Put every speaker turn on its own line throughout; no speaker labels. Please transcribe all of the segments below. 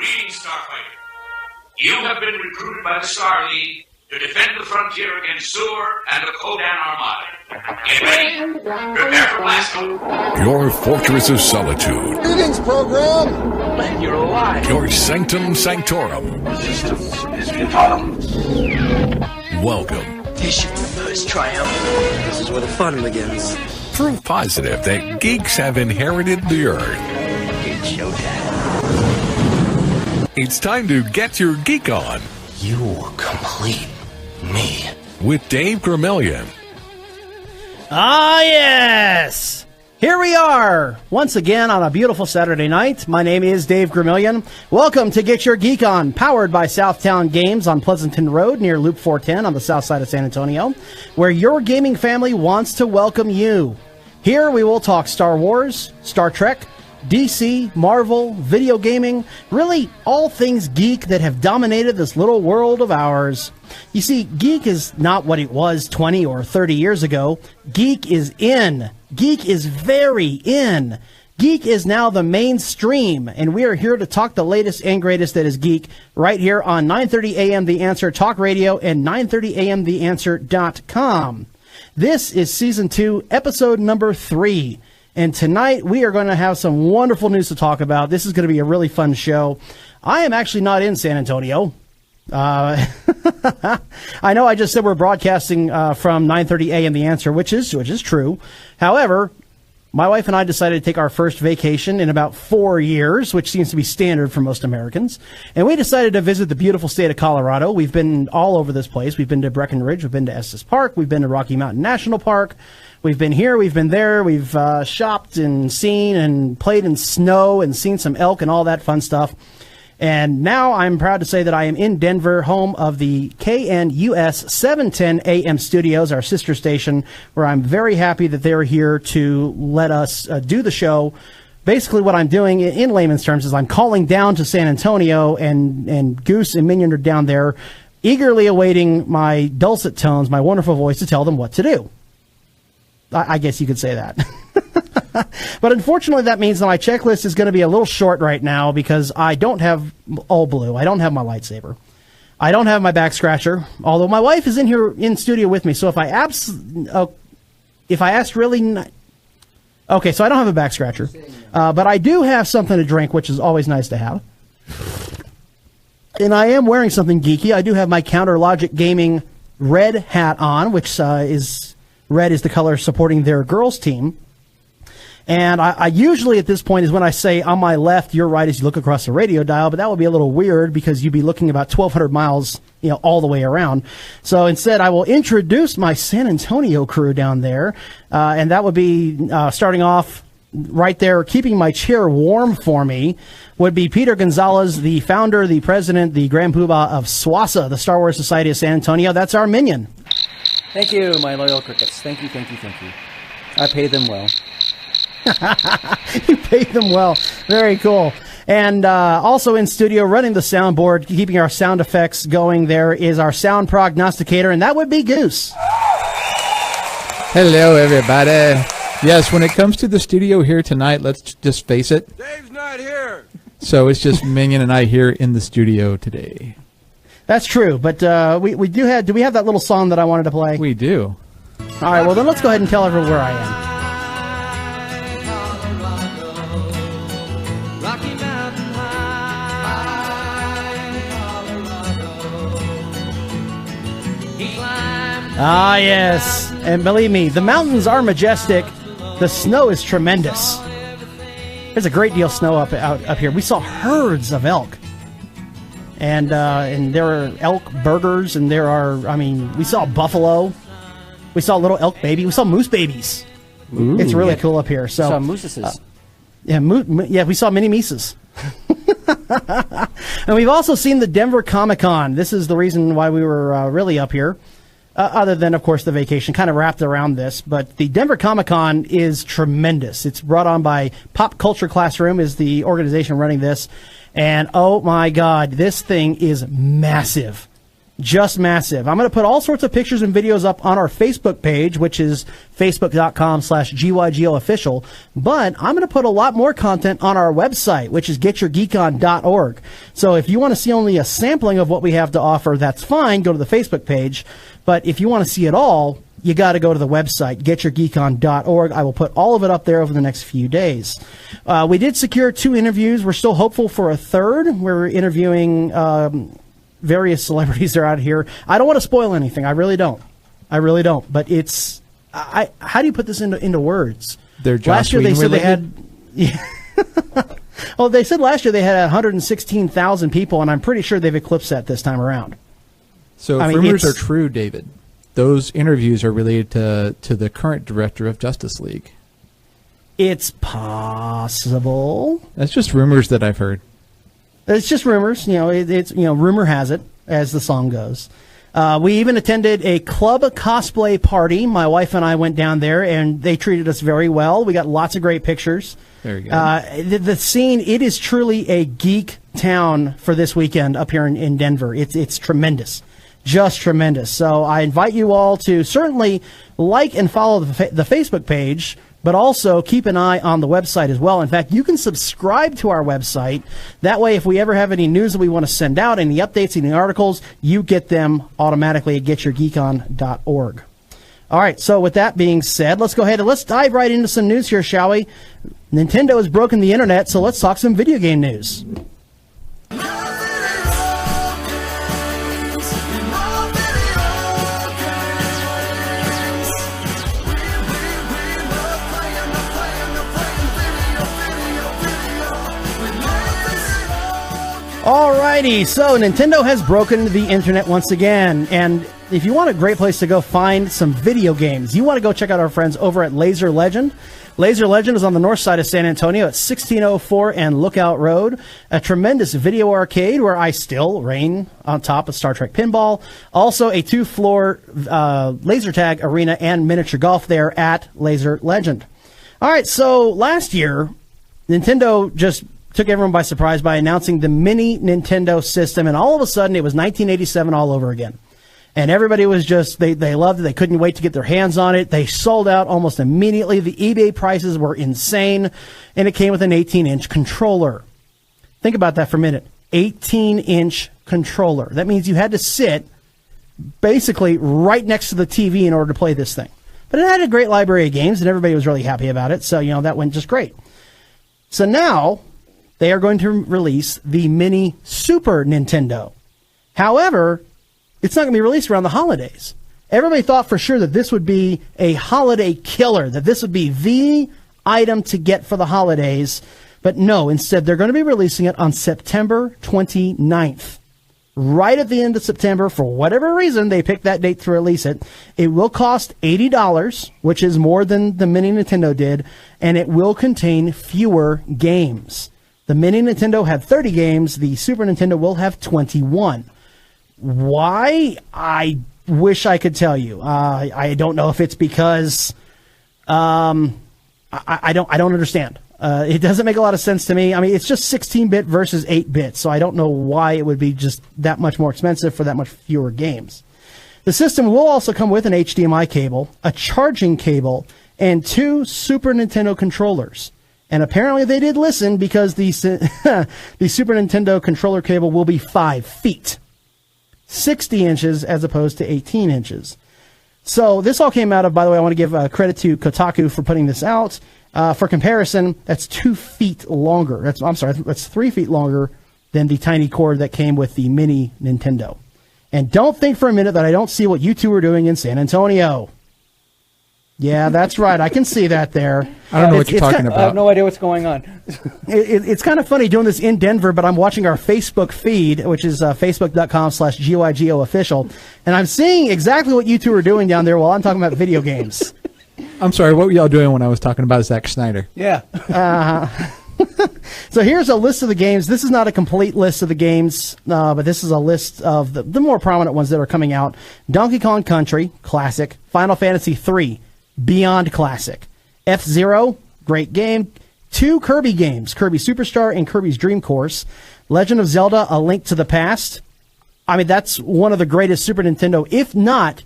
Greetings, Starfighter. You have been recruited by the Star League to defend the frontier against Zur and the Kodan Armada. Get ready. Prepare for blasting.
Your fortress of solitude.
Greetings, program.
Glad you're alive.
Your sanctum sanctorum.
Resistance is futile.
Welcome.
This your first triumph. This is where the fun begins.
Proof positive that geeks have inherited the earth.
It's showtime.
It's time to Get Your Geek On
You complete me.
with Dave Gramillion.
Ah, yes! Here we are, once again on a beautiful Saturday night. My name is Dave Gramillion. Welcome to Get Your Geek On, powered by Southtown Games on Pleasanton Road near Loop 410 on the south side of San Antonio, where your gaming family wants to welcome you. Here we will talk Star Wars, Star Trek, DC, Marvel, video gaming, really all things geek that have dominated this little world of ours. You see, geek is not what it was 20 or 30 years ago. Geek is in. Geek is very in. Geek is now the mainstream, and we are here to talk the latest and greatest that is geek right here on 9:30 a.m. The Answer Talk Radio and 9:30 a.m. TheAnswer.com. This is Season 2, Episode number 3. And tonight, we are going to have some wonderful news to talk about. This is going to be a really fun show. I am actually not in San Antonio. I know I just said we're broadcasting from 9:30 a.m. The Answer, which is true. However, my wife and I decided to take our first vacation in about 4 years, which seems to be standard for most Americans. And we decided to visit the beautiful state of Colorado. We've been all over this place. We've been to Breckenridge. We've been to Estes Park. We've been to Rocky Mountain National Park. We've been here, we've been there, we've shopped and seen and played in snow and seen some elk and all that fun stuff. And now I'm proud to say that I am in Denver, home of the KNUS 710 AM studios, our sister station, where I'm very happy that they're here to let us do the show. Basically what I'm doing in layman's terms is I'm calling down to San Antonio, and Goose and Minion are down there eagerly awaiting my dulcet tones, my wonderful voice to tell them what to do. I guess you could say that. But unfortunately, that means that my checklist is going to be a little short right now because I don't have all blue. I don't have my lightsaber. I don't have my back scratcher, although my wife is in here in studio with me. So if I asked really... Okay, so I don't have a back scratcher. But I do have something to drink, which is always nice to have. And I am wearing something geeky. I do have my Counter Logic Gaming red hat on, which is... Red is the color supporting their girls' team. And I usually at this point is when I say on my left, you're right as you look across the radio dial, but that would be a little weird because you'd be looking about 1,200 miles, all the way around. So instead, I will introduce my San Antonio crew down there. And that would be starting off right there, keeping my chair warm for me, would be Peter Gonzalez, the founder, the president, the Grand Poobah of SWASA, the Star Wars Society of San Antonio. That's our minion.
Thank you, my loyal crickets. Thank you. I pay them well.
You pay them well. Very cool. And also in studio, running the soundboard, keeping our sound effects going, there is our sound prognosticator, and that would be Goose.
Hello, everybody. Yes, when it comes to the studio here tonight, let's just face it.
Dave's not here.
So it's just Minion and I here in the studio today.
That's true, but do we have that little song that I wanted to play?
We do.
All right, well then let's go ahead and tell everyone where I am. Ah, yes, and believe me, the mountains are majestic. The snow is tremendous. There's a great deal of snow up here. We saw herds of elk. And there are elk burgers, and we saw buffalo. We saw a little elk baby. We saw moose babies.
Ooh.
It's really cool up here. So
saw mooses.
We saw mini Mises. And we've also seen the Denver Comic-Con. This is the reason why we were really up here. Other than, of course, the vacation kind of wrapped around this. But the Denver Comic-Con is tremendous. It's brought on by Pop Culture Classroom is the organization running this. And, oh, my God, this thing is massive. Just massive. I'm going to put all sorts of pictures and videos up on our Facebook page, which is facebook.com/GYGOofficial. But I'm going to put a lot more content on our website, which is getyourgeekon.org. So if you want to see only a sampling of what we have to offer, that's fine. Go to the Facebook page. But if you want to see it all, you got to go to the website, getyourgeekon.org. I will put all of it up there over the next few days. We did secure 2 interviews. We're still hopeful for a third. We're interviewing various celebrities that are out here. I don't want to spoil anything. I really don't. But it's how do you put this into words?
Last year they said
related? They had. Well, they said last year they had 116,000 people, and I'm pretty sure they've eclipsed that this time around.
So if rumors are true, David, those interviews are related to the current director of Justice League.
It's possible.
That's just rumors that I've heard.
It's just rumors. It's rumor has it, as the song goes. We even attended a club cosplay party. My wife and I went down there, and they treated us very well. We got lots of great pictures.
There you go.
The scene, it is truly a geek town for this weekend up here in Denver. It's tremendous. Just tremendous. So I invite you all to certainly like and follow the Facebook page, but also keep an eye on the website as well. In fact, you can subscribe to our website. That way, if we ever have any news that we want to send out, any updates, any articles, you get them automatically at getyourgeekon.org. All right, so with that being said, let's go ahead and let's dive right into some news here, shall we? Nintendo has broken the internet, so let's talk some video game news. Alrighty, so Nintendo has broken the internet once again, and if you want a great place to go find some video games, you want to go check out our friends over at Laser Legend. Laser Legend is on the north side of San Antonio at 1604 and Lookout Road, a tremendous video arcade where I still reign on top of Star Trek Pinball. Also a 2-floor laser tag arena and miniature golf there at Laser Legend. All right, so last year, Nintendo just took everyone by surprise by announcing the Mini Nintendo system, and all of a sudden it was 1987 all over again. And everybody was just, they loved it. They couldn't wait to get their hands on it. They sold out almost immediately. The eBay prices were insane, and it came with an 18-inch controller. Think about that for a minute. 18-inch controller. That means you had to sit basically right next to the TV in order to play this thing. But it had a great library of games, and everybody was really happy about it. So, that went just great. So now they are going to release the Mini Super Nintendo. However, it's not going to be released around the holidays. Everybody thought for sure that this would be a holiday killer, that this would be the item to get for the holidays. But no, instead, they're going to be releasing it on September 29th. Right at the end of September, for whatever reason, they picked that date to release it. It will cost $80, which is more than the Mini Nintendo did, and it will contain fewer games. The Mini Nintendo had 30 games. The Super Nintendo will have 21. Why? I wish I could tell you. I don't know if it's because I don't understand. It doesn't make a lot of sense to me. I mean, it's just 16-bit versus 8-bit, so I don't know why it would be just that much more expensive for that much fewer games. The system will also come with an HDMI cable, a charging cable, and 2 Super Nintendo controllers. And apparently they did listen, because the Super Nintendo controller cable will be 5 feet. 60 inches as opposed to 18 inches. So this all came out of, by the way, I want to give credit to Kotaku for putting this out. For comparison, that's 2 feet longer. That's 3 feet longer than the tiny cord that came with the Mini Nintendo. And don't think for a minute that I don't see what you two are doing in San Antonio. Yeah, that's right. I can see that there.
I don't know what you're talking about.
I have no idea what's going on.
It's kind of funny doing this in Denver, but I'm watching our Facebook feed, which is facebook.com/GYGOofficial, and I'm seeing exactly what you two are doing down there while I'm talking about video games.
I'm sorry, what were y'all doing when I was talking about Zack Snyder?
Yeah.
So here's a list of the games. This is not a complete list of the games, but this is a list of the more prominent ones that are coming out. Donkey Kong Country, classic. Final Fantasy III, Beyond Classic. F-Zero, great game. 2 Kirby games, Kirby Superstar and Kirby's Dream Course. Legend of Zelda, A Link to the Past. I mean, that's one of the greatest Super Nintendo, if not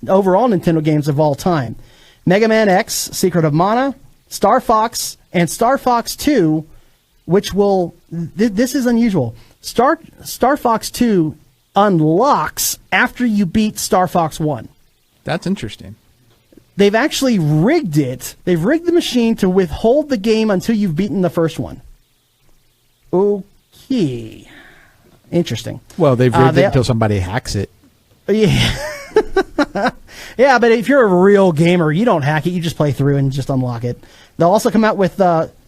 overall Nintendo games of all time. Mega Man X, Secret of Mana, Star Fox, and Star Fox 2, which will... this is unusual. Star Fox 2 unlocks after you beat Star Fox 1.
That's interesting.
They've actually rigged it. They've rigged the machine to withhold the game until you've beaten the first one. Okay. Interesting.
Well, they've rigged it until somebody hacks it.
Yeah. Yeah, but if you're a real gamer, you don't hack it. You just play through and just unlock it. They'll also come out with,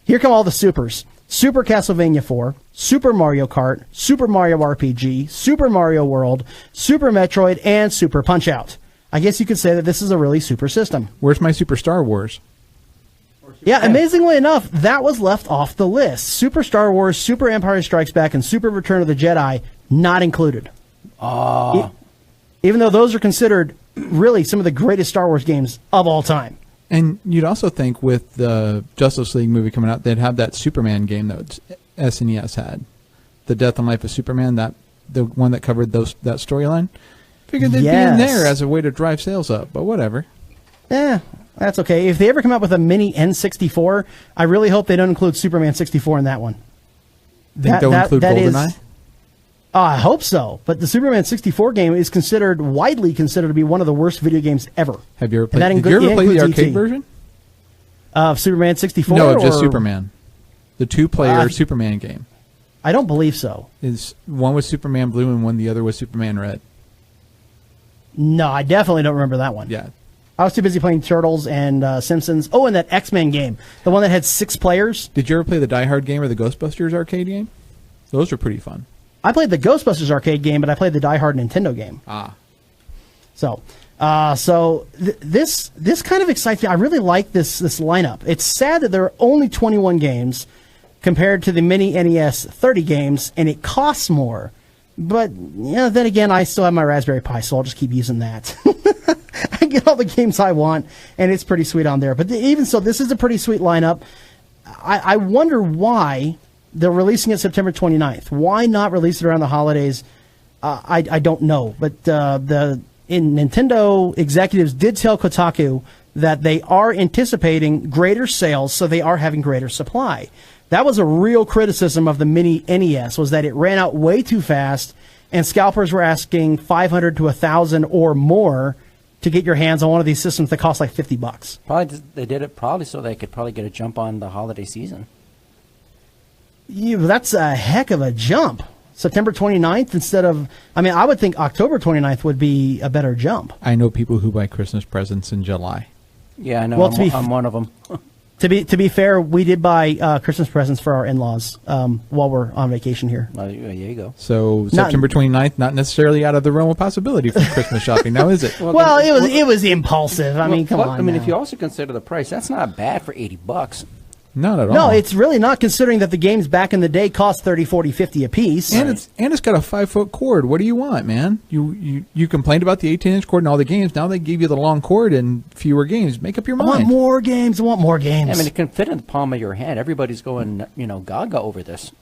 here come all the supers. Super Castlevania 4, Super Mario Kart, Super Mario RPG, Super Mario World, Super Metroid, and Super Punch-Out! I guess you could say that this is a really super system.
Where's my Super Star Wars?
Yeah, amazingly enough, that was left off the list. Super Star Wars, Super Empire Strikes Back, and Super Return of the Jedi, not included. Even though those are considered really some of the greatest Star Wars games of all time.
And you'd also think with the Justice League movie coming out, they'd have that Superman game that SNES had. The Death and Life of Superman, the one that covered that storyline. Figured they'd be in there as a way to drive sales up, but whatever.
Yeah, that's okay. If they ever come out with a mini N64, I really hope they don't include Superman 64 in that one.
Think they'll include GoldenEye?
I hope so. But the Superman 64 game is widely considered to be one of the worst video games ever.
Have you ever played? Did you ever play the arcade version
of Superman 64?
No, just Superman. The 2-player Superman game.
I don't believe so.
One was Superman Blue and the other was Superman Red.
No, I definitely don't remember that one.
Yeah.
I was too busy playing Turtles and Simpsons. Oh, and that X-Men game. The one that had 6 players.
Did you ever play the Die Hard game or the Ghostbusters arcade game? Those were pretty fun.
I played the Ghostbusters arcade game, but I played the Die Hard Nintendo game. This kind of excites me. I really like this lineup. It's sad that there are only 21 games compared to the Mini NES 30 games, and it costs more. But then again, I still have my Raspberry Pi, so I'll just keep using that. I get all the games I want, and it's pretty sweet on there. But even so, this is a pretty sweet lineup. I wonder why they're releasing it September 29th. Why not release it around the holidays? I don't know. But Nintendo executives did tell Kotaku that they are anticipating greater sales, so they are having greater supply. That was a real criticism of the Mini NES, was that it ran out way too fast, and scalpers were asking $500 to $1,000 or more to get your hands on one of these systems that cost like $50.
Probably they did it so they could probably get a jump on the holiday season.
Yeah, that's a heck of a jump. September 29th instead of... I mean, I would think October 29th would be a better jump.
I know people who buy Christmas presents in July.
Yeah, I know. Well, I'm one of them.
To be fair, we did buy Christmas presents for our in-laws while we're on vacation here.
There you go.
So September 29th, not necessarily out of the realm of possibility for Christmas shopping, now is it?
Well, it was impulsive. I mean, come on.
I mean,
now.
if you also consider the price, that's not bad for $80.
Not at all.
No, it's really not, considering that the games back in the day cost $30, $40, $50 a piece.
And it's got a 5-foot cord. What do you want, man? You complained about the 18-inch cord in all the games. Now they give you the long cord and fewer games. Make up your mind.
I want more games. I
mean, it can fit in the palm of your hand. Everybody's going, gaga over this.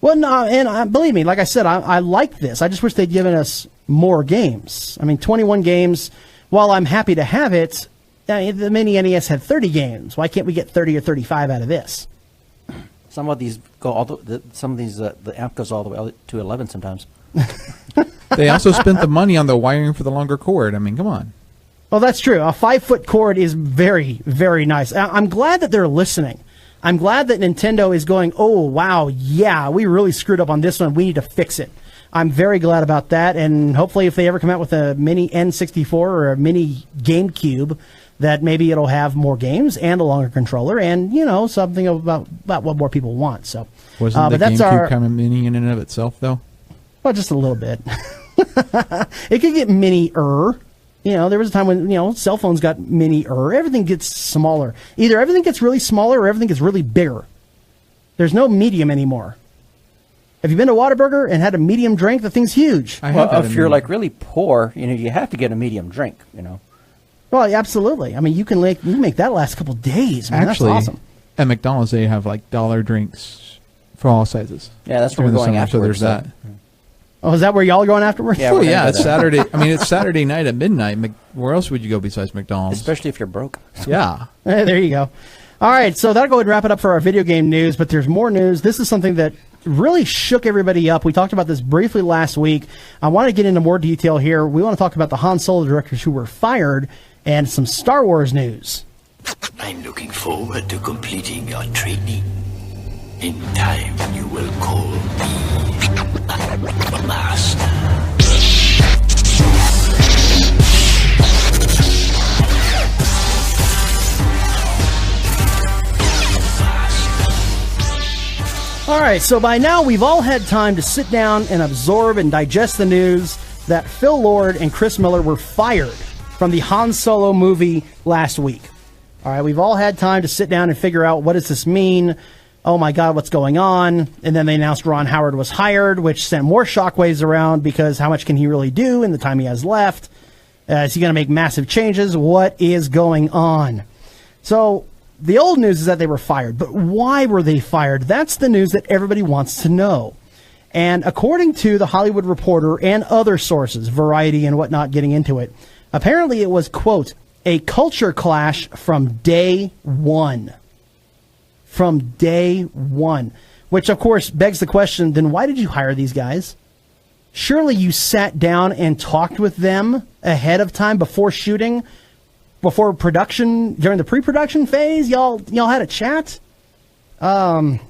Well, no, and believe me, like I said, I like this. I just wish they'd given us more games. I mean, 21 games, while I'm happy to have it, the Mini NES had 30 games. Why can't we get 30 or 35 out of this?
Some of these go the amp goes all the way to 11 sometimes.
They also spent the money on the wiring for the longer cord. I mean, come on.
Well, that's true. A 5-foot cord is very, very nice. I'm glad that they're listening. I'm glad that Nintendo is going, oh, wow, yeah, we really screwed up on this one. We need to fix it. I'm very glad about that, and hopefully if they ever come out with a Mini N64 or a Mini GameCube, that maybe it'll have more games and a longer controller and, something about what more people want. So,
wasn't the GameCube kind of mini in and of itself, though?
Well, just a little bit. It could get mini-er. There was a time when, cell phones got mini-er. Everything gets smaller. Either everything gets really smaller or everything gets really bigger. There's no medium anymore. Have you been to Whataburger and had a medium drink? The thing's huge.
If you're like really poor, you have to get a medium drink,
Well, absolutely. I mean, you can make that last a couple days. Man.
Actually,
that's awesome.
At McDonald's, they have like dollar drinks for all sizes.
Yeah, that's what we're going after.
So there's that.
Oh, is that where y'all are going afterwards?
Yeah,
Oh
we're gonna
yeah,
go
it's
there.
Saturday. I mean, it's Saturday night at midnight. Where else would you go besides McDonald's?
Especially if you're broke.
Yeah.
There you go. All right, so that'll go ahead and wrap it up for our video game news, but there's more news. This is something that really shook everybody up. We talked about this briefly last week. I want to get into more detail here. We want to talk about the Han Solo directors who were fired and some Star Wars news.
I'm looking forward to completing your training. In time, you will call me a master.
All right, so by now we've all had time to sit down and absorb and digest the news that Phil Lord and Chris Miller were fired from the Han Solo movie last week. All right, we've all had time to sit down and figure out what does this mean? Oh my God, what's going on? And then they announced Ron Howard was hired, which sent more shockwaves around because how much can he really do in the time he has left? Is he going to make massive changes? What is going on? So the old news is that they were fired, but why were they fired? That's the news that everybody wants to know. And according to the Hollywood Reporter and other sources, Variety and whatnot getting into it, apparently it was, quote, a culture clash from day one. From day one. Which, of course, begs the question, then why did you hire these guys? Surely you sat down and talked with them ahead of time before shooting, before production, during the pre-production phase. Y'all had a chat? But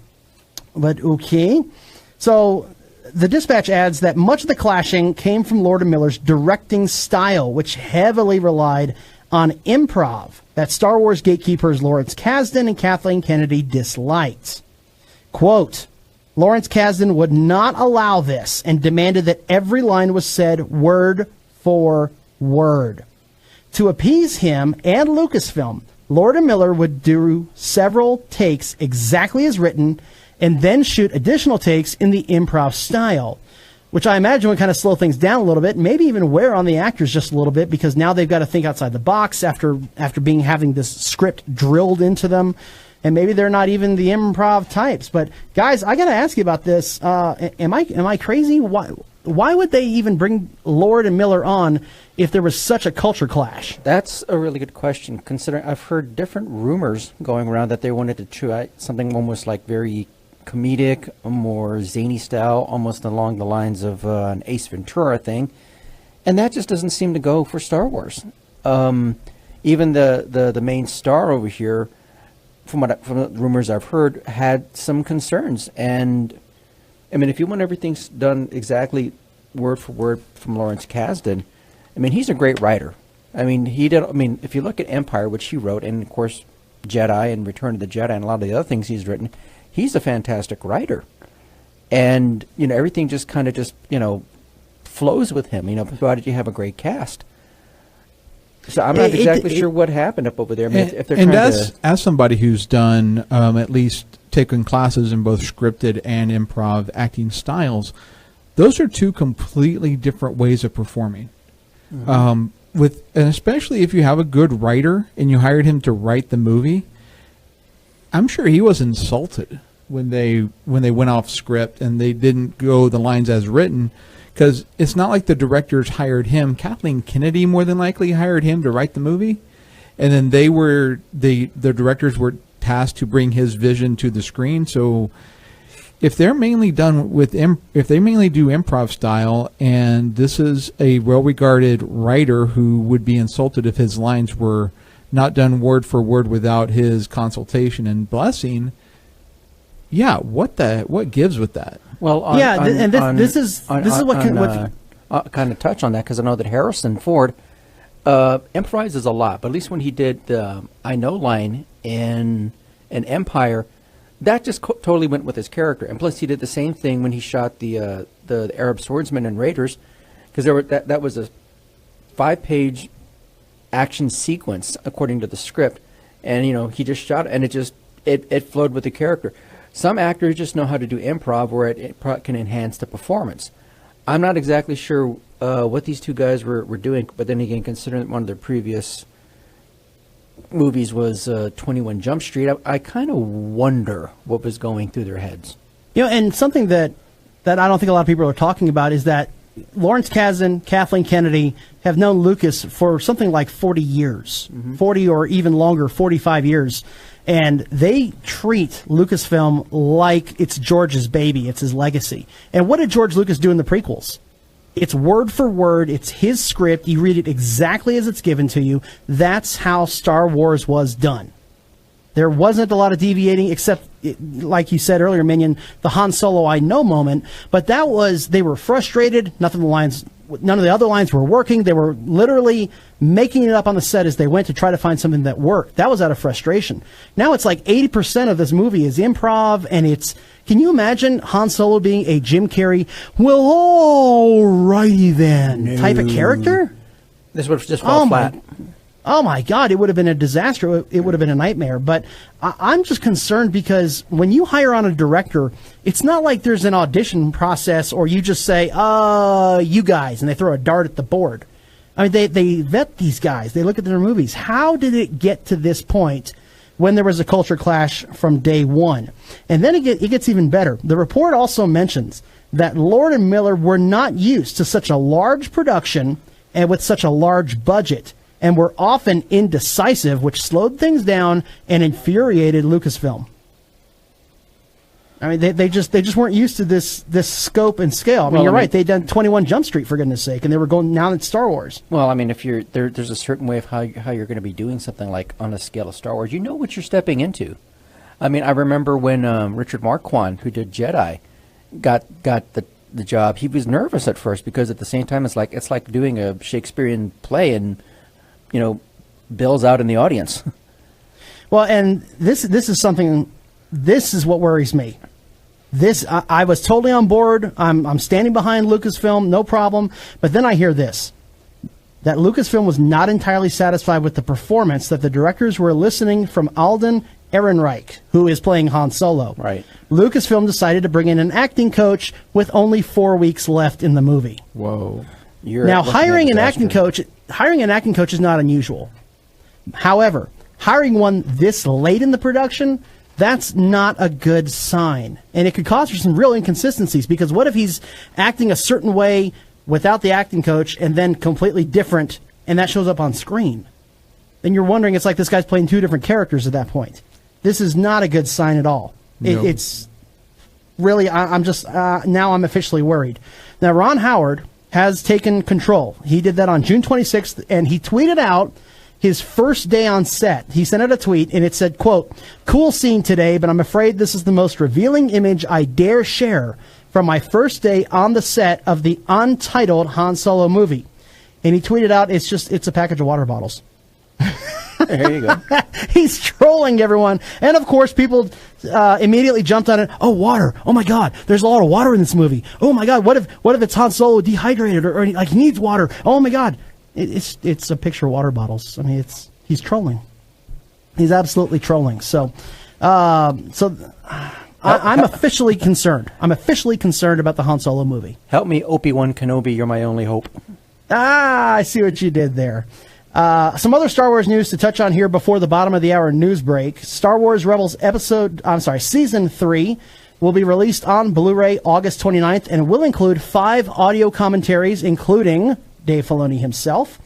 okay. So the dispatch adds that much of the clashing came from Lord and Miller's directing style, which heavily relied on improv that Star Wars gatekeepers Lawrence Kasdan and Kathleen Kennedy disliked. Quote, Lawrence Kasdan would not allow this and demanded that every line was said word for word. To appease him and Lucasfilm, Lord and Miller would do several takes exactly as written and then shoot additional takes in the improv style, which I imagine would kind of slow things down a little bit, maybe even wear on the actors just a little bit because now they've got to think outside the box after having this script drilled into them, and maybe they're not even the improv types. But guys, I got to ask you about this. Am I crazy? Why would they even bring Lord and Miller on if there was such a culture clash?
That's a really good question, considering I've heard different rumors going around that they wanted to try something almost like very comedic, a more zany style, almost along the lines of an Ace Ventura thing. And that just doesn't seem to go for Star Wars. Even the main star over here, from the rumors I've heard, had some concerns. And I mean, if you want everything done exactly word for word from Lawrence Kasdan, I mean, he's a great writer. I mean, if you look at Empire, which he wrote, and of course Jedi and Return of the Jedi and a lot of the other things he's written, he's a fantastic writer. And, everything just kind of flows with him. Provided you have a great cast. So I'm not exactly sure what happened up over there. I mean, if they're trying
as somebody who's done at least taken classes in both scripted and improv acting styles, those are two completely different ways of performing. Mm-hmm. And especially if you have a good writer and you hired him to write the movie, I'm sure he was insulted when they went off script and they didn't go the lines as written, because it's not like the directors hired him. Kathleen Kennedy more than likely hired him to write the movie, and then the directors were tasked to bring his vision to the screen. So if they're mainly done with if they mainly do improv style, and this is a well-regarded writer who would be insulted if his lines were not done word for word without his consultation and blessing, yeah, what gives with that?
Well, this is what kind of touch on that, because I know that Harrison Ford improvises a lot, but at least when he did the I Know line in Empire, that just totally went with his character. And plus, he did the same thing when he shot the Arab swordsman in Raiders, because that was a 5-page action sequence according to the script, and he just shot it, and it flowed with the character. Some actors just know how to do improv where it can enhance the performance. I'm not exactly sure what these two guys were doing, but then again, considering one of their previous movies was 21 Jump Street, I kind of wonder what was going through their heads.
And something that that I don't think a lot of people are talking about is that Lawrence Kasdan, Kathleen Kennedy have known Lucas for something like 40 years, 40 or even longer, 45 years. And they treat Lucasfilm like it's George's baby. It's his legacy. And what did George Lucas do in the prequels? It's word for word. It's his script. You read it exactly as it's given to you. That's how Star Wars was done. There wasn't a lot of deviating, except, like you said earlier, Minion, the Han Solo I know moment. But that was, they were frustrated. None of the other lines were working. They were literally making it up on the set as they went to try to find something that worked. That was out of frustration. Now it's like 80% of this movie is improv, and it's, can you imagine Han Solo being a Jim Carrey, well, alrighty then, type of character?
This would have just fall flat.
Oh my God, it would have been a disaster. It would have been a nightmare. But I'm just concerned because when you hire on a director, it's not like there's an audition process or you just say, you guys, and they throw a dart at the board. I mean, they vet these guys. They look at their movies. How did it get to this point when there was a culture clash from day one? And then it gets even better. The report also mentions that Lord and Miller were not used to such a large production and with such a large budget, and were often indecisive, which slowed things down and infuriated Lucasfilm. I mean, they just weren't used to this scope and scale. I mean, you're right. They'd done 21 Jump Street, for goodness sake, and they were going now at Star Wars.
Well, I mean, if you're there's a certain way of how you're going to be doing something like on a scale of Star Wars. You know what you're stepping into. I mean, I remember when Richard Marquand, who did Jedi, got the job. He was nervous at first because at the same time it's like doing a Shakespearean play and, you know, Bill's out in the audience.
Well, and this is something. This is what worries me. I was totally on board. I'm standing behind Lucasfilm, no problem. But then I hear this, that Lucasfilm was not entirely satisfied with the performance that the directors were eliciting from Alden Ehrenreich, who is playing Han Solo.
Right.
Lucasfilm decided to bring in an acting coach with only 4 weeks left in the movie.
Whoa.
Now, hiring an acting coach is not unusual. However, hiring one this late in the production, that's not a good sign. And it could cause for some real inconsistencies, because what if he's acting a certain way without the acting coach and then completely different, and that shows up on screen? Then you're wondering, it's like this guy's playing 2 different characters at that point. This is not a good sign at all.
Nope.
It's really, I'm just, now I'm officially worried. Now, Ron Howard has taken control. He did that on June 26th, and he tweeted out his first day on set. He sent out a tweet, and it said, quote, "Cool scene today, but I'm afraid this is the most revealing image I dare share from my first day on the set of the untitled Han Solo movie." And he tweeted out, it's a package of water bottles.
There you go.
He's trolling everyone. And, of course, people immediately jumped on it. Oh, water. Oh, my God. There's a lot of water in this movie. Oh, my God. What if it's Han Solo dehydrated or like he needs water? Oh, my God. It's a picture of water bottles. I mean, he's trolling. He's absolutely trolling. So I'm officially concerned. I'm officially concerned about the Han Solo movie.
Help me, Obi-Wan Kenobi. You're my only hope.
I see what you did there. Some other Star Wars news to touch on here before the bottom of the hour news break. Star Wars Rebels Season 3 will be released on Blu-ray August 29th and will include 5 audio commentaries, including Dave Filoni himself.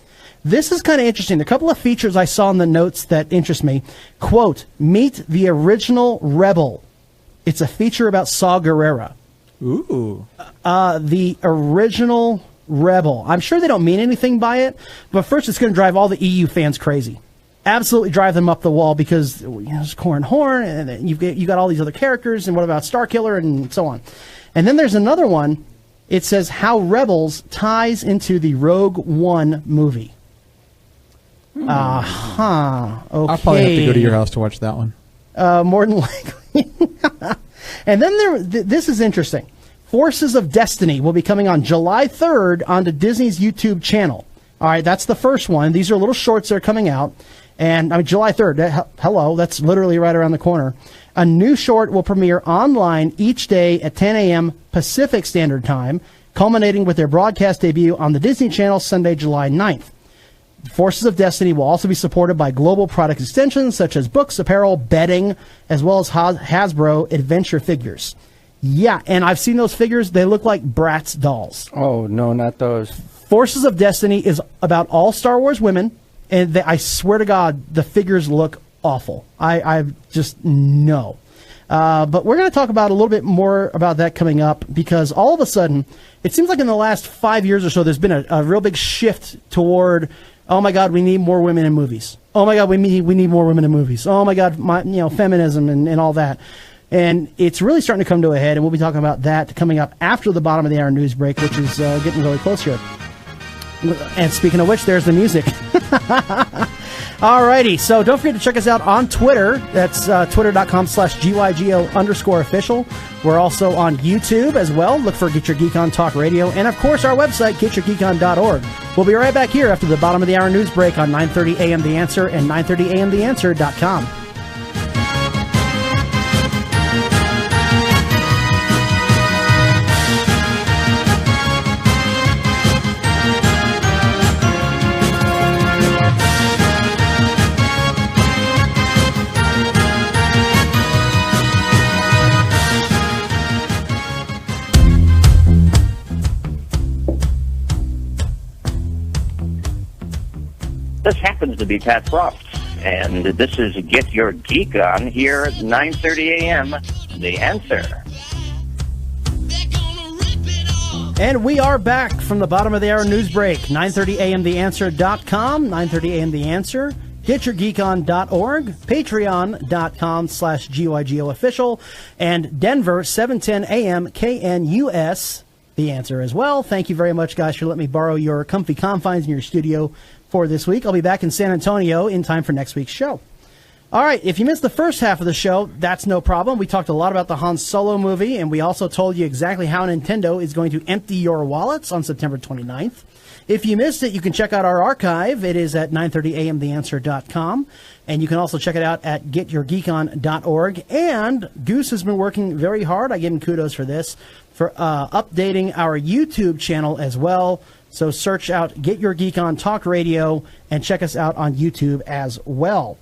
This is kind of interesting. A couple of features I saw in the notes that interest me. Quote, "Meet the original Rebel." It's a feature about Saw Gerrera.
Ooh.
The original Rebel. I'm sure they don't mean anything by it, but first it's going to drive all the EU fans crazy. Absolutely drive them up the wall, because there's Corran Horn, and you got all these other characters, and what about Starkiller, and so on. And then there's another one. It says how Rebels ties into the Rogue One movie. Okay.
I'll probably have to go to your house to watch that one.
More than likely. And then this is interesting. Forces of Destiny will be coming on July 3rd onto Disney's YouTube channel. All right, that's the first one. These are little shorts that are coming out. And I mean, July 3rd, hello, that's literally right around the corner. A new short will premiere online each day at 10 a.m. Pacific Standard Time, culminating with their broadcast debut on the Disney Channel Sunday, July 9th. Forces of Destiny will also be supported by global product extensions such as books, apparel, bedding, as well as Hasbro adventure figures. Yeah, and I've seen those figures. They look like Bratz dolls.
Oh, no, not those.
Forces of Destiny is about all Star Wars women, and I swear to God, the figures look awful. I just no. But we're going to talk about a little bit more about that coming up, because all of a sudden, it seems like in the last 5 years or so, there's been a real big shift toward, oh my God, we need more women in movies. Oh my God, we need more women in movies. Oh my God, feminism and all that. And it's really starting to come to a head, and we'll be talking about that coming up after the bottom of the hour news break, which is getting really close here. And speaking of which, there's the music. Alrighty, so don't forget to check us out on Twitter. That's twitter.com/GYGO_official. We're also on YouTube as well. Look for Get Your Geek On Talk Radio. And, of course, our website, getyourgeekon.org. We'll be right back here after the bottom of the hour news break on 930 AM The Answer and 930amtheanswer.com.
This happens to be Pat Frost, and this is Get Your Geek On here at 9:30 a.m. The Answer.
And we are back from the bottom of the hour news break. 930amtheanswer.com, 930am The Answer, getyourgeekon.org, patreon.com/GYGO official, and Denver, 710 AM KNUS, The Answer as well. Thank you very much, guys, for letting me borrow your comfy confines in your studio for this week. I'll be back in San Antonio in time for next week's show. All right, if you missed the first half of the show, that's no problem. We talked a lot about the Han Solo movie, and we also told you exactly how Nintendo is going to empty your wallets on September 29th. If you missed it, you can check out our archive. It is at 930amtheanswer.com, and you can also check it out at getyourgeekon.org. And Goose has been working very hard. I give him kudos for this, for updating our YouTube channel as well. So search out Get Your Geek On Talk Radio and check us out on YouTube as well.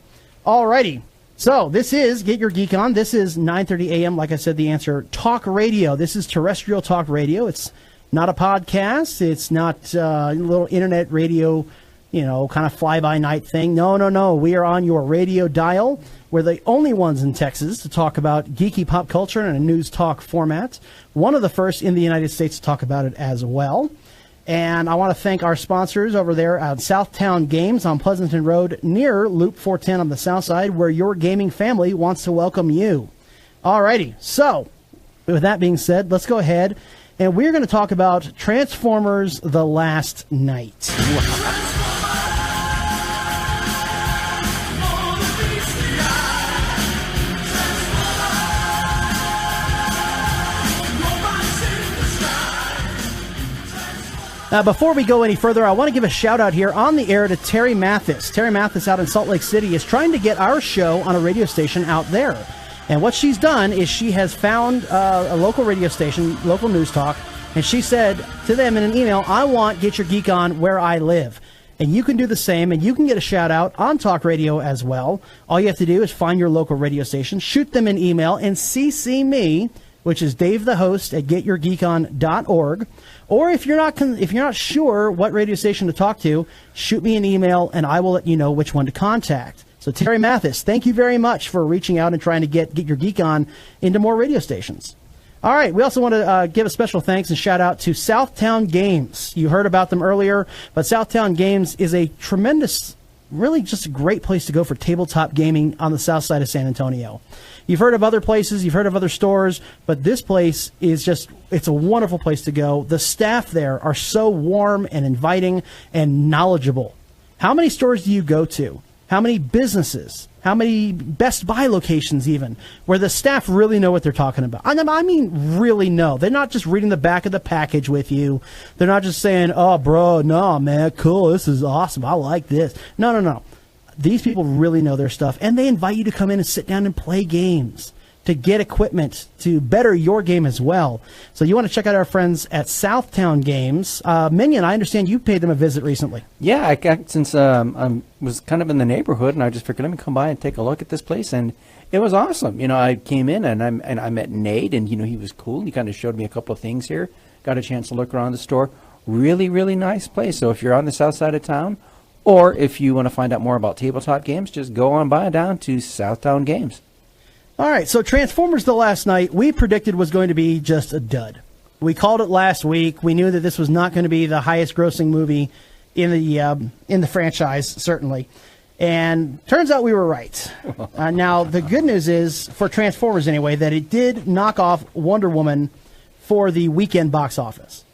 Alrighty. So this is Get Your Geek On. This is 9:30 a.m. Like I said, The Answer Talk Radio. This is terrestrial talk radio. It's not a podcast. It's not a little internet radio, kind of fly-by-night thing. No. We are on your radio dial. We're the only ones in Texas to talk about geeky pop culture in a news talk format. One of the first in the United States to talk about it as well. And I want to thank our sponsors over there at Southtown Games on Pleasanton Road near Loop 410 on the south side, where your gaming family wants to welcome you. Alrighty, so with that being said, let's go ahead and we're going to talk about Transformers: The Last Night. Before we go any further, I want to give a shout-out here on the air to Terry Mathis. Terry Mathis out in Salt Lake City is trying to get our show on a radio station out there. And what she's done is she has found a local radio station, local news talk, and she said to them in an email, I want Get Your Geek On where I live. And you can do the same, and you can get a shout-out on talk radio as well. All you have to do is find your local radio station, shoot them an email, and CC me, which is Dave the host at getyourgeekon.org. Or if you're not sure what radio station to talk to, shoot me an email and I will let you know which one to contact. So Terry Mathis, thank you very much for reaching out and trying to get Your Geek On into more radio stations. All right, we also want to give a special thanks and shout out to Southtown Games. You heard about them earlier, but Southtown Games is a tremendous, really just a great place to go for tabletop gaming on the south side of San Antonio. You've heard of other places, you've heard of other stores, but this place is it's a wonderful place to go. The staff there are so warm and inviting and knowledgeable. How many stores do you go to? How many businesses? How many Best Buy locations even, where the staff really know what they're talking about? I mean really know. They're not just reading the back of the package with you. They're not just saying, oh, bro, no, man, cool, this is awesome, I like this. No. These people really know their stuff, and they invite you to come in and sit down and play games. to get equipment to better your game as well. So you want to check out our friends at Southtown Games. Minion, I understand you paid them a visit recently.
Yeah, I got, since I was kind of in the neighborhood, and I just figured, let me come by and take a look at this place, and it was awesome. I came in, and I met Nate, and, he was cool. He kind of showed me a couple of things here. Got a chance to look around the store. Really, really nice place. So if you're on the south side of town, or if you want to find out more about tabletop games, just go on by down to Southtown Games.
All right, so Transformers The Last Night, we predicted was going to be just a dud. We called it last week. We knew that this was not going to be the highest-grossing movie in the franchise, certainly. And turns out we were right. Now, the good news is, for Transformers anyway, that it did knock off Wonder Woman for the weekend box office.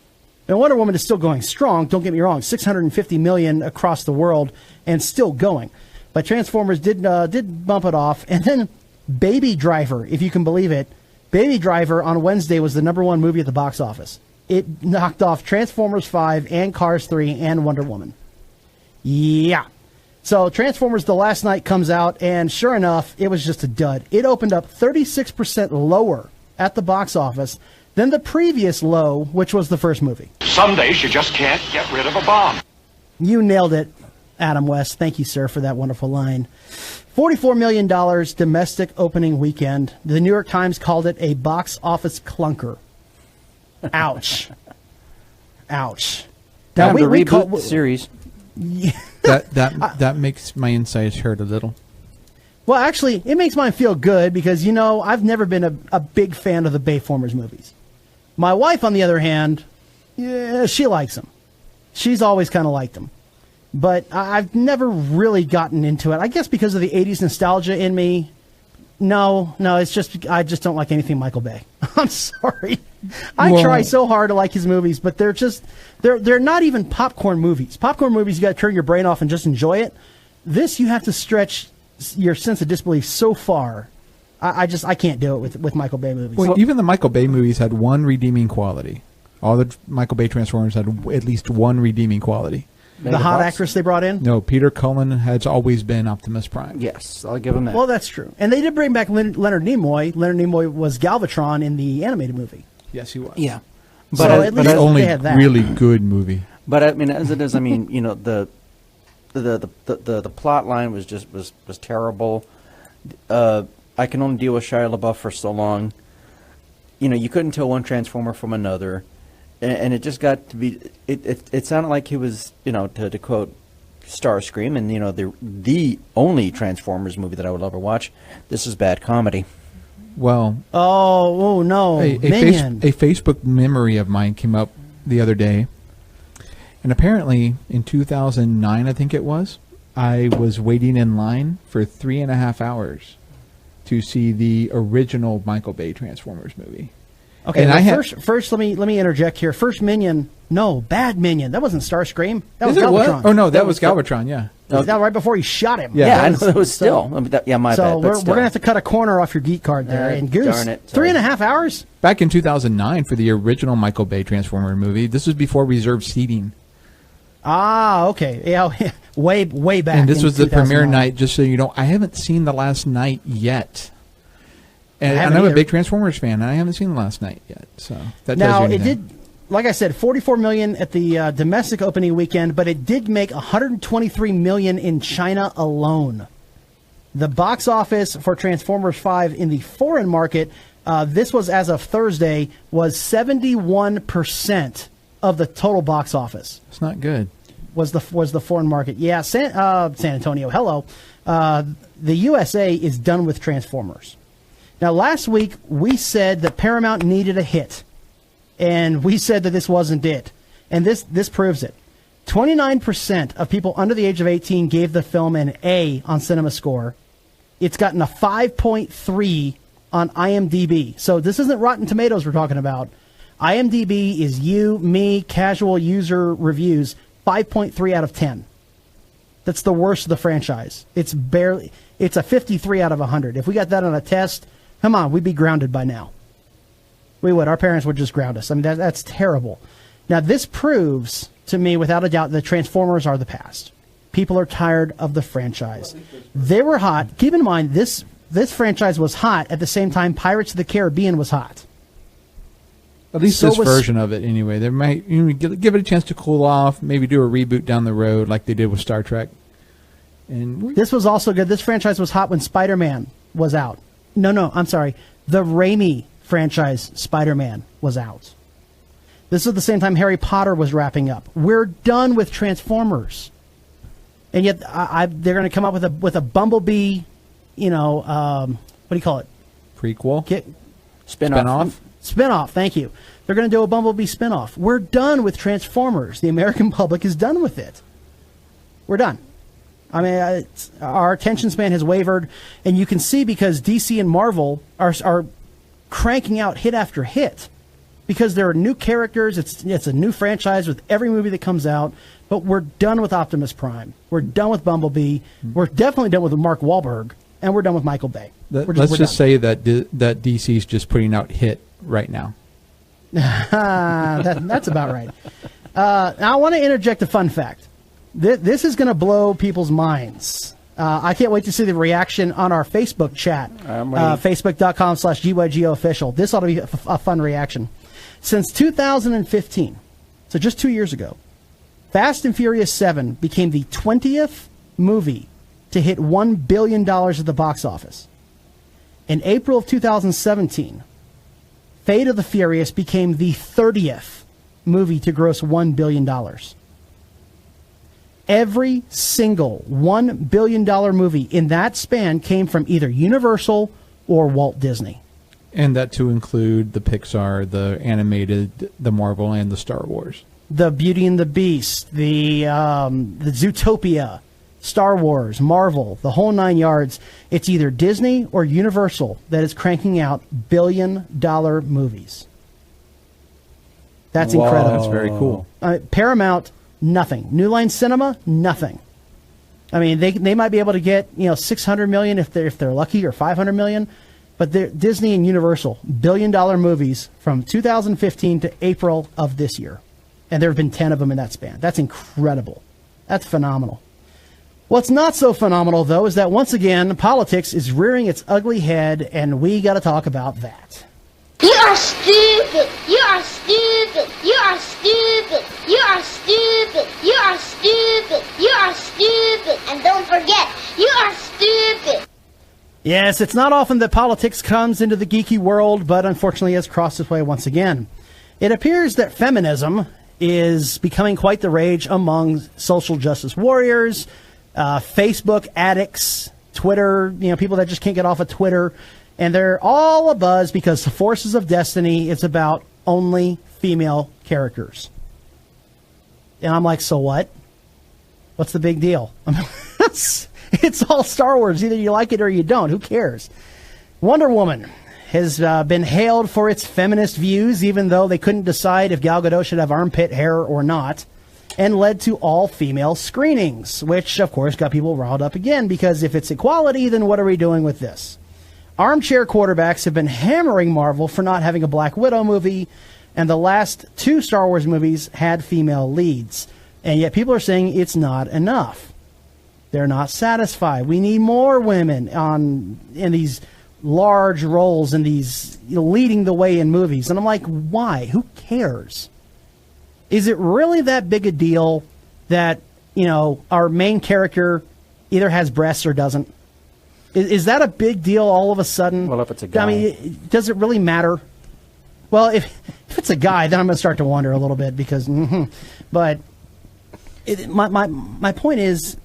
And Wonder Woman is still going strong, don't get me wrong, $650 million across the world and still going. But Transformers did bump it off. And then Baby Driver, if you can believe it. Baby Driver on Wednesday was the #1 movie at the box office. It knocked off Transformers 5 and Cars 3 and Wonder Woman. Yeah. So Transformers The Last Night comes out, and sure enough, it was just a dud. It opened up 36% lower at the box office than the previous low, which was the first movie.
Some days you just can't get rid of a bomb.
You nailed it, Adam West. Thank you, sir, for that wonderful line. $44 million domestic opening weekend. The New York Times called it a box office clunker. Ouch. Ouch.
Now, we reboot the series.
Yeah.
That makes my insides hurt a little.
Well, actually, it makes mine feel good because, I've never been a big fan of the Bayformers movies. My wife, on the other hand, yeah, she likes them. She's always kind of liked them. But I've never really gotten into it. I guess because of the 80s nostalgia in me. No, it's just I just don't like anything Michael Bay. I'm sorry. I try so hard to like his movies, but they're not even popcorn movies. Popcorn movies, you got to turn your brain off and just enjoy it. This, you have to stretch your sense of disbelief so far. I can't do it with Michael Bay movies.
Well, even the Michael Bay movies had one redeeming quality. All the Michael Bay Transformers had at least one redeeming quality.
The hot actress they brought in?
No, Peter Cullen has always been Optimus Prime.
Yes, I'll give him that.
Well, that's true. And they did bring back Leonard Nimoy. Leonard Nimoy was Galvatron in the animated movie.
Yes, he was.
Yeah.
But at least
the only
they had that.
really good movie.
But I mean, as it is, the plot line was just was terrible. I can only deal with Shia LaBeouf for so long. You couldn't tell one Transformer from another. And it just got to be. It sounded like he was, to quote Starscream, and the only Transformers movie that I would ever watch. This is bad comedy.
Well,
oh no,
a Facebook memory of mine came up the other day, and apparently in 2009, I think it was, I was waiting in line for 3.5 hours to see the original Michael Bay Transformers movie.
Okay, well, first, let me interject here. First Minion, no, bad Minion. That wasn't Starscream. That was Galvatron.
Oh no, that was Galvatron. Yeah,
that was right before he shot him.
Yeah, I know that was still. My bad.
So we're gonna have to cut a corner off your geek card there. And Goose,
darn it,
3.5 hours.
Back in 2009 for the original Michael Bay Transformer movie. This was before reserved seating.
Ah, okay, yeah, way back.
And this was the premiere night. Just so you know, I haven't seen The Last Night yet. And I'm a big Transformers fan, and I haven't seen The Last Night yet. So that
now
tells you
it did, like I said, $44 million at the domestic opening weekend, but it did make $123 million in China alone. The box office for Transformers 5 in the foreign market, this was as of Thursday, was 71% of the total box office.
It's not good.
Was the foreign market? Yeah, San Antonio. Hello, the USA is done with Transformers. Now, last week, we said that Paramount needed a hit, and we said that this wasn't it. And this proves it. 29% of people under the age of 18 gave the film an A on CinemaScore. It's gotten a 5.3 on IMDb. So this isn't Rotten Tomatoes we're talking about. IMDb is me, casual user reviews, 5.3 out of 10. That's the worst of the franchise. It's a 53 out of 100. If we got that on a test, come on, we'd be grounded by now. We would. Our parents would just ground us. I mean, that's terrible. Now, this proves to me, without a doubt, that Transformers are the past. People are tired of the franchise. They were hot. Keep in mind, this this franchise was hot at the same time Pirates of the Caribbean was hot.
At least
So
this
was-
version of it, anyway. They might give it a chance to cool off, maybe do a reboot down the road like they did with Star Trek. And
This was also good. This franchise was hot when Spider-Man was out. No, I'm sorry. The Raimi franchise Spider-Man was out. This is the same time Harry Potter was wrapping up. We're done with Transformers. And yet they're going to come up with a Bumblebee, what do you call it?
prequel,
Spin-off.
Spinoff, thank you. They're going to do a Bumblebee spinoff. We're done with Transformers. The American public is done with it. We're done. I mean, our attention span has wavered, and you can see because DC and Marvel are cranking out hit after hit because there are new characters. It's a new franchise with every movie that comes out, but we're done with Optimus Prime. We're done with Bumblebee. We're definitely done with Mark Wahlberg, and we're done with Michael Bay.
let's just say that DC's just putting out hit right now.
That's about right. Now I want to interject a fun fact. This is going to blow people's minds. I can't wait to see the reaction on our Facebook chat, facebook.com/GYGOofficial. This ought to be a fun reaction. Since 2015, so just 2 years ago, Fast and Furious 7 became the 20th movie to hit $1 billion at the box office. In April of 2017, Fate of the Furious became the 30th movie to gross $1 billion. Every single $1 billion movie in that span came from either Universal or Walt Disney.
And that to include the Pixar, the animated, the Marvel, and the Star Wars.
The Beauty and the Beast, the Zootopia, Star Wars, Marvel, the whole 9 yards. It's either Disney or Universal that is cranking out billion-dollar movies. That's incredible.
That's very cool.
Paramount, nothing. New Line Cinema, nothing. I mean, they might be able to get $600 million if they're lucky, or $500 million, but Disney and Universal, billion-dollar movies from 2015 to April of this year, and there have been 10 of them in that span. That's incredible. That's phenomenal. What's not so phenomenal, though, is that once again, politics is rearing its ugly head, and we got to talk about that.
You are stupid. You are stupid. You are stupid. You are stupid. You are stupid. You are stupid. And don't forget, you are stupid.
Yes, it's not often that politics comes into the geeky world, but unfortunately has crossed its way once again. It appears that feminism is becoming quite the rage among social justice warriors, Facebook addicts, Twitter, people that just can't get off of Twitter. And they're all abuzz because the Forces of Destiny is about only female characters. And I'm like, so what? What's the big deal? It's all Star Wars. Either you like it or you don't. Who cares? Wonder Woman has been hailed for its feminist views, even though they couldn't decide if Gal Gadot should have armpit hair or not, and led to all-female screenings, which, of course, got people riled up again, because if it's equality, then what are we doing with this? Armchair quarterbacks have been hammering Marvel for not having a Black Widow movie, and the last 2 Star Wars movies had female leads. And yet people are saying it's not enough. They're not satisfied. We need more women in these large roles, in these leading the way in movies. And I'm like, why? Who cares? Is it really that big a deal that, our main character either has breasts or doesn't? Is that a big deal all of a sudden?
Well, if it's a guy.
I mean, does it really matter? Well, if it's a guy, then I'm going to start to wonder a little bit because, but my point is,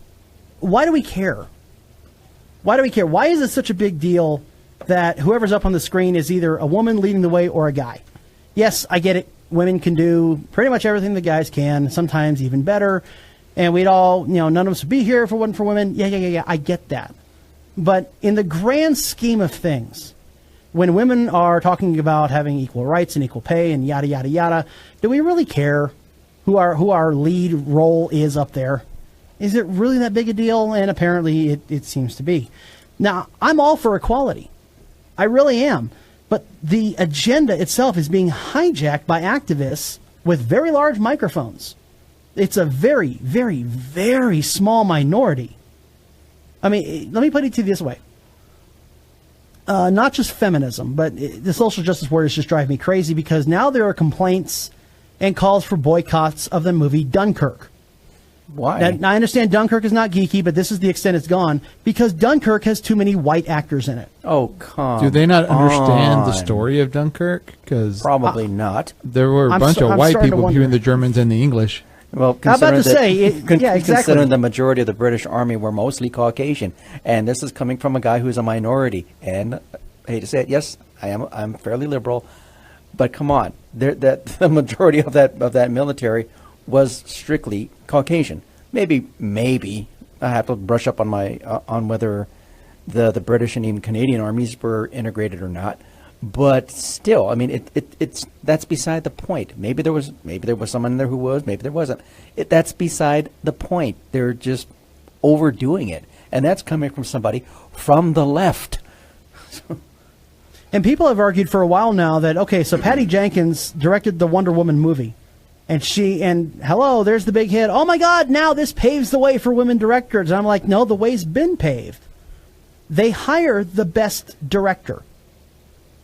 why do we care? Why do we care? Why is it such a big deal that whoever's up on the screen is either a woman leading the way or a guy? Yes, I get it. Women can do pretty much everything the guys can, sometimes even better. And we'd all, none of us would be here if it wasn't for women. Yeah, I get that. But in the grand scheme of things, when women are talking about having equal rights and equal pay and yada, yada, yada, do we really care who our lead role is up there? Is it really that big a deal? And apparently it seems to be. Now, I'm all for equality. I really am. But the agenda itself is being hijacked by activists with very large microphones. It's a very, very, very small minority. I mean, let me put it to you this way. not just feminism, but the social justice warriors just drive me crazy because now there are complaints and calls for boycotts of the movie Dunkirk.
Why?
Now, I understand Dunkirk is not geeky, but this is the extent it's gone because Dunkirk has too many white actors in it.
Oh, come
Do they not understand the story of Dunkirk? Because
probably not.
There were a bunch of white people between the Germans and the English.
Well,
I'm about to say, yeah, exactly.
Considering the majority of the British Army were mostly Caucasian, and this is coming from a guy who's a minority. And I hate to say it, yes, I'm fairly liberal, but come on, the majority of that military was strictly Caucasian. Maybe I have to brush up on my on whether the British and even Canadian armies were integrated or not. But still, I mean, that's beside the point. Maybe there was someone in there who was, maybe there wasn't. That's beside the point. They're just overdoing it, and that's coming from somebody from the left.
And people have argued for a while now that, okay, so Patty Jenkins directed the Wonder Woman movie, and hello, there's the big hit. Oh my God, now this paves the way for women directors. And I'm like, no, the way's been paved. They hire the best director.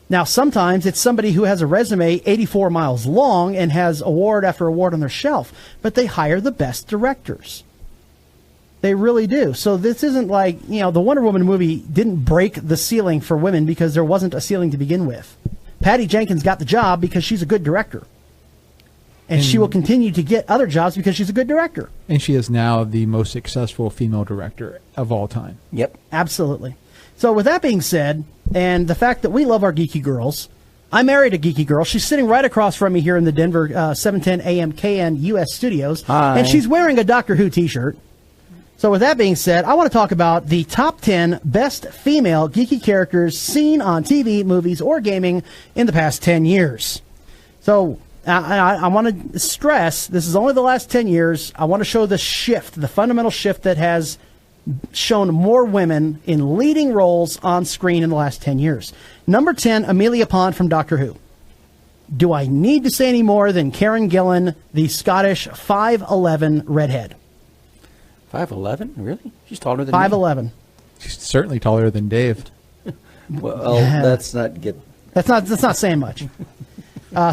Now, sometimes it's somebody who has a resume 84 miles long and has award after award on their shelf, but they hire the best directors. They really do. So this isn't like, the Wonder Woman movie didn't break the ceiling for women because there wasn't a ceiling to begin with. Patty Jenkins got the job because she's a good director. And she will continue to get other jobs because she's a good director.
And she is now the most successful female director of all time.
Yep.
Absolutely. So with that being said, and the fact that we love our geeky girls, I married a geeky girl. She's sitting right across from me here in the Denver 710 AM KN US studios.
Hi.
And she's wearing a Doctor Who t-shirt. So with that being said, I want to talk about the top 10 best female geeky characters seen on TV, movies, or gaming in the past 10 years. So I want to stress, this is only the last 10 years. I want to show the shift, the fundamental shift that has shown more women in leading roles on screen in the last 10 years. Number 10, Amelia Pond from Doctor Who. Do I need to say any more than Karen Gillan, the Scottish 5'11" redhead?
5'11"? Really? She's taller than me.
5'11".
She's certainly taller than Dave.
Well, that's not good.
That's not saying much.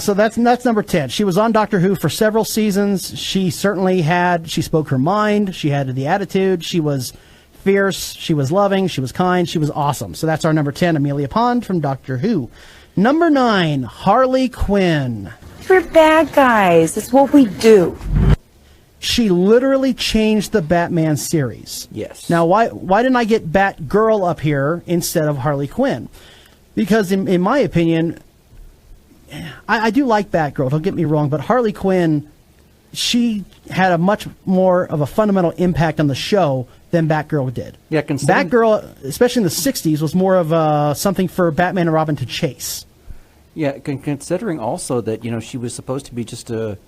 So that's number 10. She was on Doctor Who for several seasons. She certainly she spoke her mind. She had the attitude. She was fierce. She was loving. She was kind. She was awesome. So that's our number 10, Amelia Pond from Doctor Who. Number 9, Harley Quinn.
We're bad guys. It's what we do.
She literally changed the Batman series.
Yes.
Now, why didn't I get Batgirl up here instead of Harley Quinn? Because in my opinion, I do like Batgirl, don't get me wrong, but Harley Quinn, she had a much more of a fundamental impact on the show than Batgirl did.
Yeah,
Batgirl, especially in the 60s, was more of something for Batman and Robin to chase.
Yeah, considering also that, she was supposed to be just a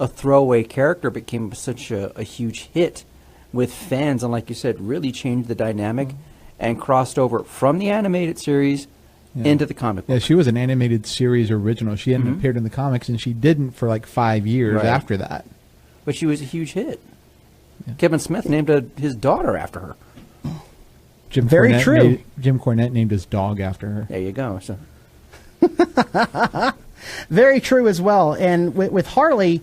throwaway character, became such a huge hit with fans, and like you said, really changed the dynamic and crossed over from the animated series into the comic book.
Yeah, she was an animated series original. She hadn't appeared in the comics, and she didn't for like 5 years after that.
But she was a huge hit. Yeah. Kevin Smith named his daughter after her.
Jim Cornette named his dog after her.
There you go. So.
Very true as well. And with Harley,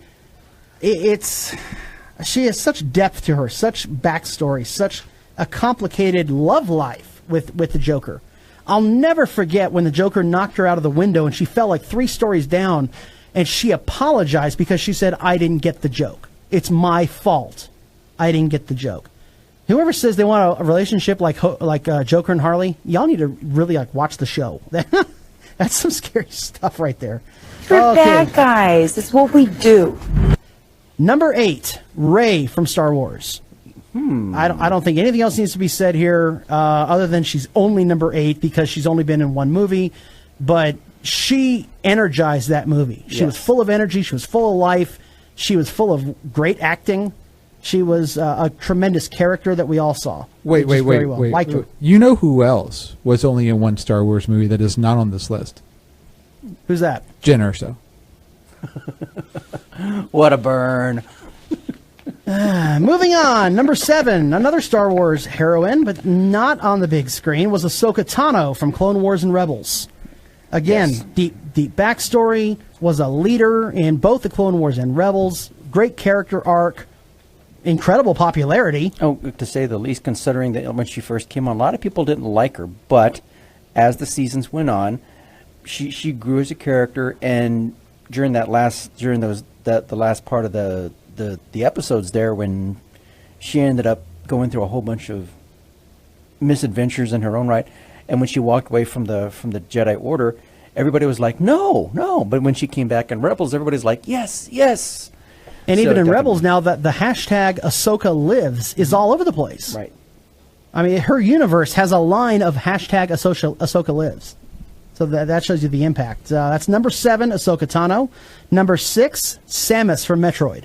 she has such depth to her, such backstory, such a complicated love life with the Joker. I'll never forget when the Joker knocked her out of the window and she fell like 3 stories down, and she apologized because she said, I didn't get the joke. It's my fault. I didn't get the joke. Whoever says they want a relationship like Joker and Harley, y'all need to really watch the show. That's some scary stuff right there.
We're bad guys. It's what we do.
Number 8, Rey from Star Wars. I don't think anything else needs to be said here other than she's only number 8 because she's only been in one movie. But she energized that movie. She was full of energy. She was full of life. She was full of great acting. She was a tremendous character that we all saw.
Wait.
Liked her.
You know who else was only in one Star Wars movie that is not on this list?
Who's that?
Jyn Erso.
What a burn.
Moving on, number 7, another Star Wars heroine, but not on the big screen, was Ahsoka Tano from Clone Wars and Rebels. Again,
Yes.
deep backstory, was a leader in both the Clone Wars and Rebels, great character arc, incredible popularity.
Oh, to say the least, considering that when she first came on, a lot of people didn't like her, but as the seasons went on, she grew as a character, and during the last part of the episodes there, when she ended up going through a whole bunch of misadventures in her own right, and when she walked away from the Jedi Order, everybody was like, no, but when she came back in Rebels, everybody's like, yes.
And
So
even in
definitely.
Rebels now, that the hashtag Ahsoka lives is all over the place.
Right.
I mean, her universe has a line of hashtag Ahsoka lives. So that shows you the impact. That's number 7, Ahsoka Tano. Number 6, Samus from Metroid.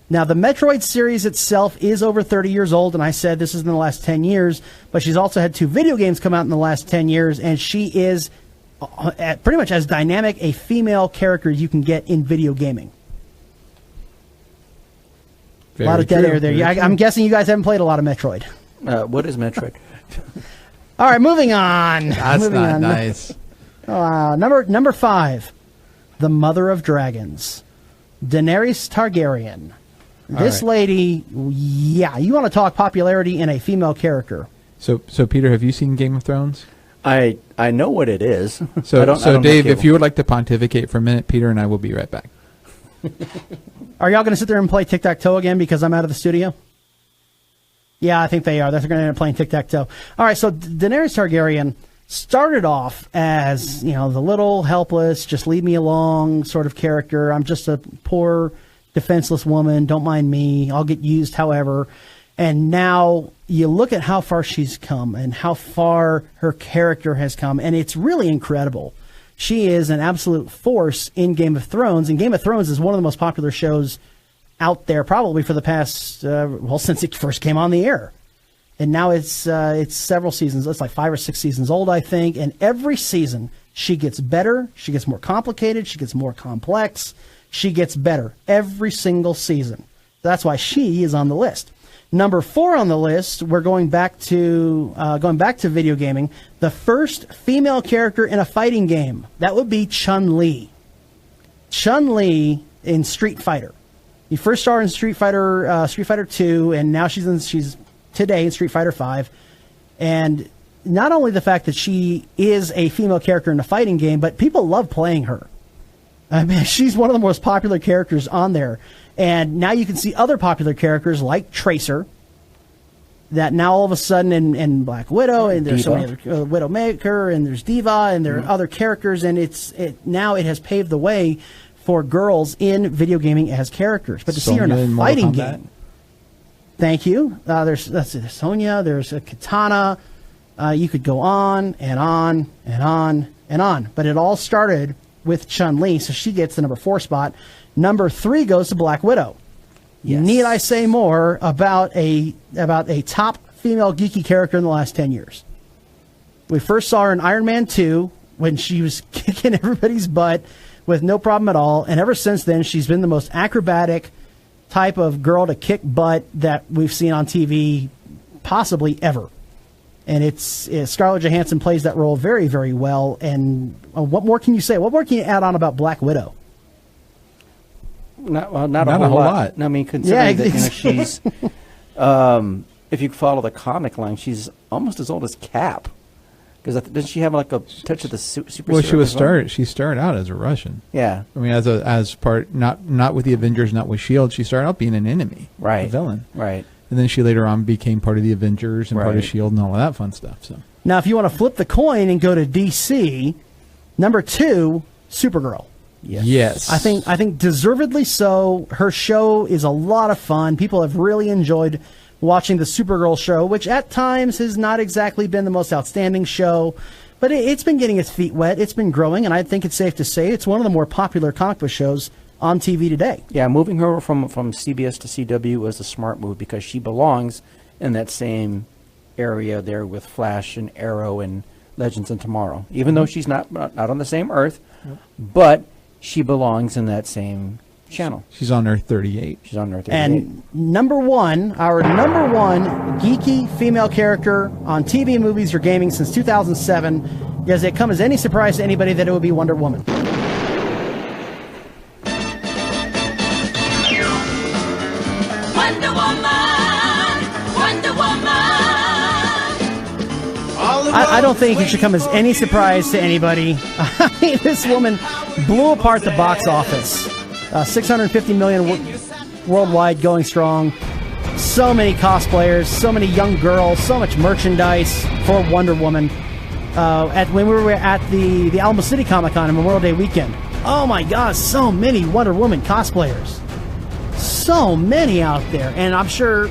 Now, the Metroid series itself is over 30 years old, and I said this is in the last 10 years, but she's also had 2 video games come out in the last 10 years, and she is pretty much as dynamic a female character you can get in video gaming. A lot of dead air there. Yeah, I'm guessing you guys haven't played a lot of Metroid.
What is Metroid?
All right, moving on.
That's
moving
not
on.
nice.
Number 5, the Mother of Dragons, Daenerys Targaryen. This lady, yeah, you want to talk popularity in a female character.
So Peter, have you seen Game of Thrones?
I know what it is.
So
I don't
Dave,
know
if you would like to pontificate for a minute, Peter and I will be right back.
Are y'all going to sit there and play tic-tac-toe again because I'm out of the studio? Yeah, I think they are. They're going to end up playing tic-tac-toe. All right, so Daenerys Targaryen started off as, the little, helpless, just leave me along sort of character. I'm just a poor, defenseless woman. Don't mind me. I'll get used however. And now you look at how far she's come and how far her character has come, and it's really incredible. She is an absolute force in Game of Thrones, and Game of Thrones is one of the most popular shows out there probably for the past, since it first came on the air. And now it's several seasons. It's like 5 or 6 seasons old, I think. And every season she gets better. She gets more complicated. She gets more complex. She gets better every single season. That's why she is on the list. Number 4 on the list, we're going back to video gaming. The first female character in a fighting game, that would be Chun-Li. Chun-Li in Street Fighter. You first saw her in Street Fighter 2, and now she's today in Street Fighter 5. And not only the fact that she is a female character in a fighting game, but people love playing her. I mean, she's one of the most popular characters on there. And now you can see other popular characters like Tracer, that now all of a sudden in Black Widow, and there's so many other Widowmaker, and there's Diva, and there are other characters, and now it has paved the way for girls in video gaming as characters. But to see her in a fighting game, thank you. There's Sonya, there's a Katana. You could go on and on and on and on. But it all started with Chun-Li, so she gets the number 4 spot. Number 3 goes to Black Widow. Yes. Need I say more about a top female geeky character in the last 10 years? We first saw her in Iron Man 2 when she was kicking everybody's butt with no problem at all, and ever since then she's been the most acrobatic type of girl to kick butt that we've seen on TV possibly ever. And it's Scarlett Johansson plays that role very, very well. And what more can you say? What more can you add on about Black Widow?
Not a whole lot. I mean, considering that she's, if you follow the comic line, she's almost as old as Cap. Because doesn't she have like a touch of the super?
Well, she started out as a Russian.
Yeah,
I mean, as part not with the Avengers, not with Shield. She started out being an enemy,
right,
a villain,
right.
And then she later on became part of the Avengers and part of Shield and all of that fun stuff. So
now, if you want to flip the coin and go to DC, number 2, Supergirl.
Yes.
I think deservedly so. Her show is a lot of fun. People have really enjoyed watching the Supergirl show, which at times has not exactly been the most outstanding show, but it's been getting its feet wet. It's been growing, and I think it's safe to say it's one of the more popular comic book shows on TV today.
Yeah, moving her from CBS to CW was a smart move because she belongs in that same area there with Flash and Arrow and Legends and Tomorrow. Even though she's not on the same Earth, but she belongs in that same channel.
She's on Earth 38.
She's on Earth 38.
And our number one geeky female character on TV, movies, or gaming since 2007. Does it come as any surprise to anybody that it would be Wonder Woman?
Wonder Woman! Wonder Woman!
I don't think it should come as any surprise to anybody. I mean, this woman blew apart the box office. 650 million worldwide, going strong. So many cosplayers, so many young girls, so much merchandise for Wonder Woman. When we were at the Alamo City Comic Con on Memorial Day weekend, oh my God, so many Wonder Woman cosplayers. So many out there. And I'm sure,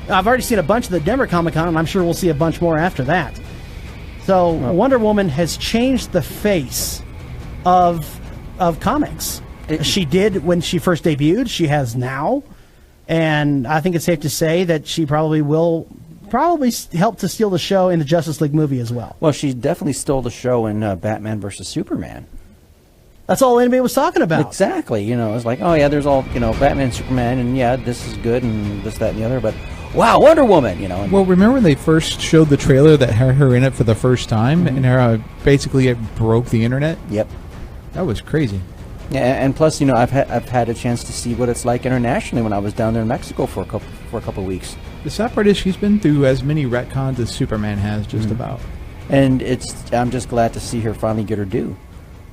I've already seen a bunch of the Denver Comic Con, and I'm sure we'll see a bunch more after that. So Wonder Woman has changed the face of comics. She did when she first debuted. She has now. And I think it's safe to say that she probably will help to steal the show in the Justice League movie as well.
Well, she definitely stole the show in Batman versus Superman.
That's all anybody was talking about.
Exactly. You know, it's like, oh yeah, there's all, you know, Batman, Superman, and yeah, this is good, and this, that, and the other, but wow, Wonder Woman, you know.
Well, remember when they first showed the trailer that had her in it for the first time, and her basically it broke the internet?
Yep.
That was crazy.
Yeah, and plus, you know, I've had a chance to see what it's like internationally when I was down there in Mexico for a couple of weeks.
The sad part is she's been through as many retcons as Superman has, just about.
And I'm just glad to see her finally get her due.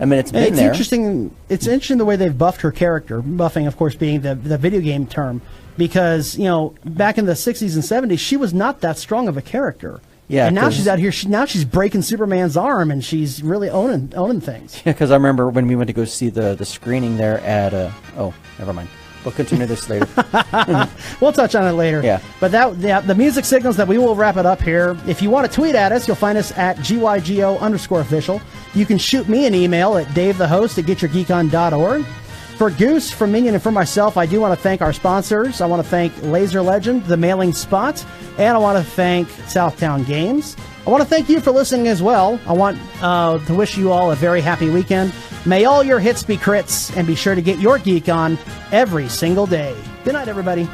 I mean, it's been there.
Interesting. It's interesting the way they've buffed her character. Buffing, of course, being the video game term, because you know back in the 60s and 70s, she was not that strong of a character.
Yeah,
and now she's out here. Now she's breaking Superman's arm, and she's really owning things.
Yeah, because I remember when we went to go see the screening there at oh, never mind. We'll continue this later.
We'll touch on it later.
Yeah.
But the music signals that we will wrap it up here. If you want to tweet at us, you'll find us at GYGO_official. You can shoot me an email at davethehost@getyourgeekon.org. For Goose, for Minion, and for myself, I do want to thank our sponsors. I want to thank Laser Legend, The Mailing Spot, and I want to thank Southtown Games. I want to thank you for listening as well. I want to wish you all a very happy weekend. May all your hits be crits, and be sure to get your geek on every single day. Good night, everybody.